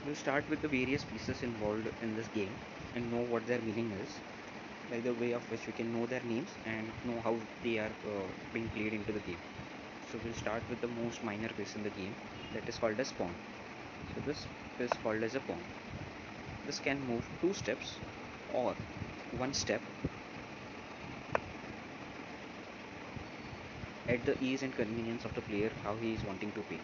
We'll start with the various pieces involved in this game and know what their meaning is, by the way of which we can know their names and know how they are being played into the game. So we'll start with the most minor piece in the game, that is called as pawn. So this is called as a pawn. This can move 2 steps or 1 step at the ease and convenience of the player how he is wanting to play.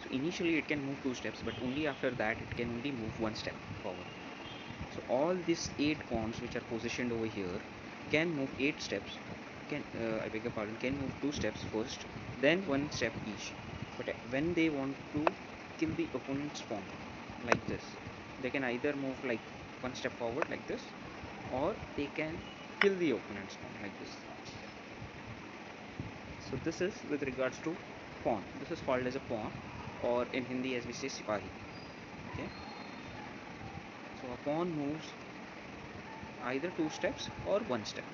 So initially it can move 2 steps, but only after that it can only move 1 step forward. So all these 8 pawns which are positioned over here can move 8 steps. I beg your pardon, can move 2 steps first, then 1 step each. But when they want to kill the opponent's pawn like this, they can either move like 1 step forward like this, or they can kill the opponent's pawn like this. So this is with regards to pawn. This is called as a pawn, or in Hindi as we say sipahi. Okay. So a pawn moves either 2 steps or 1 step.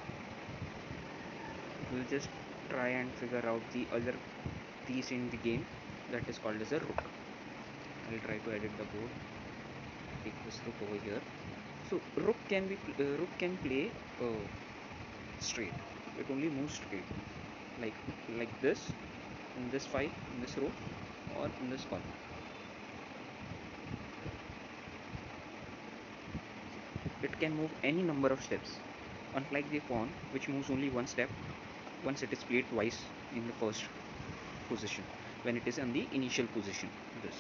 We'll just try and figure out the other piece in the game, that is called as a rook. I'll try to edit the board. Take this rook over here. So rook can play straight. It only moves straight, like this, in this file, in this row, or in this column. It can move any number of steps, unlike the pawn, which moves only 1 step once it is played twice in the first position, when it is in the initial position. This,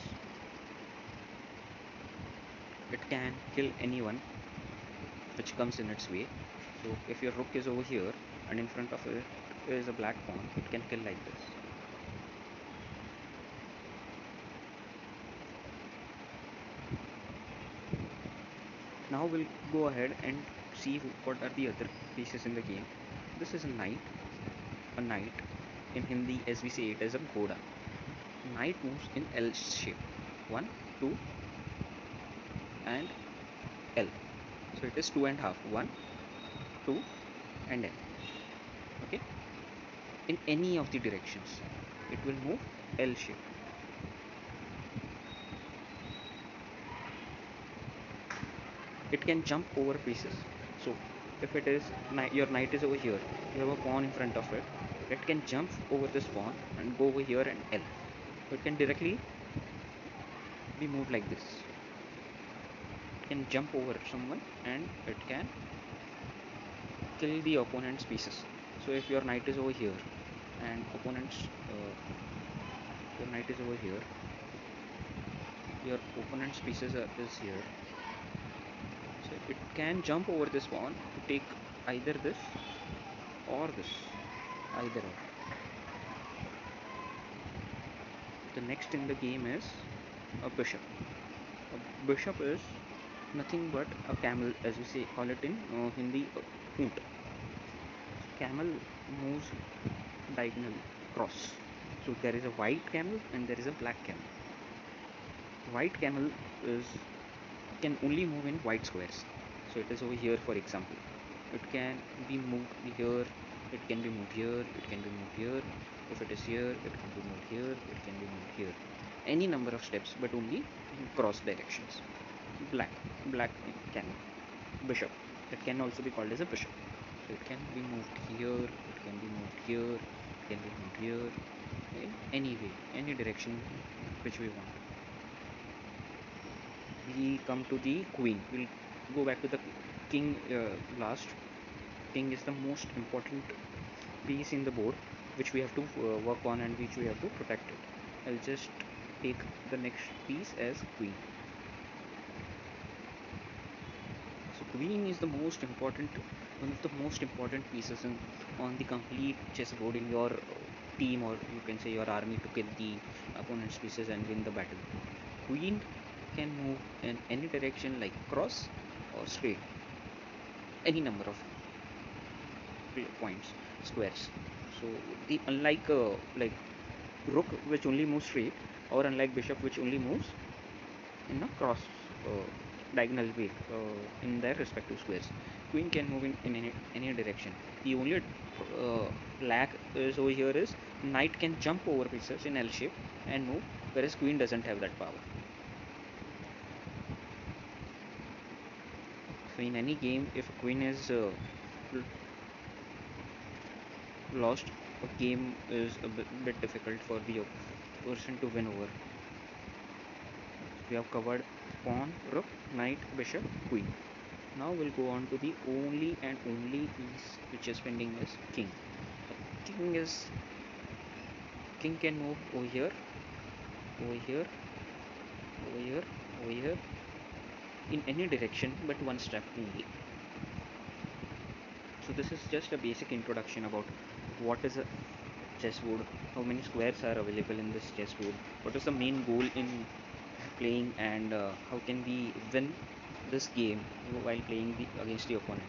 it can kill anyone which comes in its way. So if your rook is over here and in front of it is a black pawn, it can kill like this. Now we'll go ahead and see what are the other pieces in the game. This is a knight. A knight, in Hindi as we say it as a ghoda. Knight moves in L shape. 1, 2, and L. So it is 2.5. 1, 2, and L. Okay. In any of the directions, it will move L shape. It can jump over pieces. So if it is your knight is over here, you have a pawn in front of it, it can jump over this pawn and go over here and L. So it can directly be moved like this. It can jump over someone and it can kill the opponent's pieces. So if your knight is over here and your knight is over here, your opponent's pieces is here, so it can jump over this pawn to take either this or this, either or. The next in the game is a bishop. A bishop is nothing but a camel, as we say call it in Hindi, oont. Camel moves diagonally cross. So there is a white camel and there is a black camel. White camel can only move in white squares. So it is over here, for example. It can be moved here, it can be moved here, it can be moved here. If it is here, it can be moved here, it can be moved here. Any number of steps, but only in cross directions. Black camel. Bishop. It can also be called as a bishop. So it can be moved here, it can be moved here, it can be moved here, in any way, any direction which we want. We come to the queen. We'll go back to the king last. King is the most important piece in the board which we have to work on and which we have to protect it. I'll just take the next piece as queen. So queen is the most important, one of the most important pieces on the complete chessboard in your team, or you can say your army, to kill the opponent's pieces and win the battle. Queen can move in any direction, like cross or straight, any number of points, squares. So unlike like rook, which only moves straight, or unlike bishop, which only moves in a cross diagonal way in their respective squares, queen can move in any direction. The only lack is over here is knight can jump over pieces in L shape and move, whereas queen doesn't have that power. in any game, if a queen is lost, a game is a bit difficult for the person to win over. We have covered pawn, rook, knight, bishop, queen. Now we'll go on to the only and only piece which is pending is king. King is king can move over here, over here, over here, over here, in any direction but one step only. So this is just a basic introduction about what is a chessboard, how many squares are available in this chessboard, what is the main goal in playing, and how can we win this game while playing against the opponent.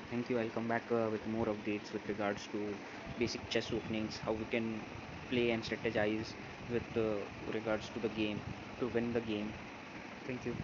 Thank you. I'll come back with more updates with regards to basic chess openings, how we can play and strategize with regards to the game to win the game. Thank you.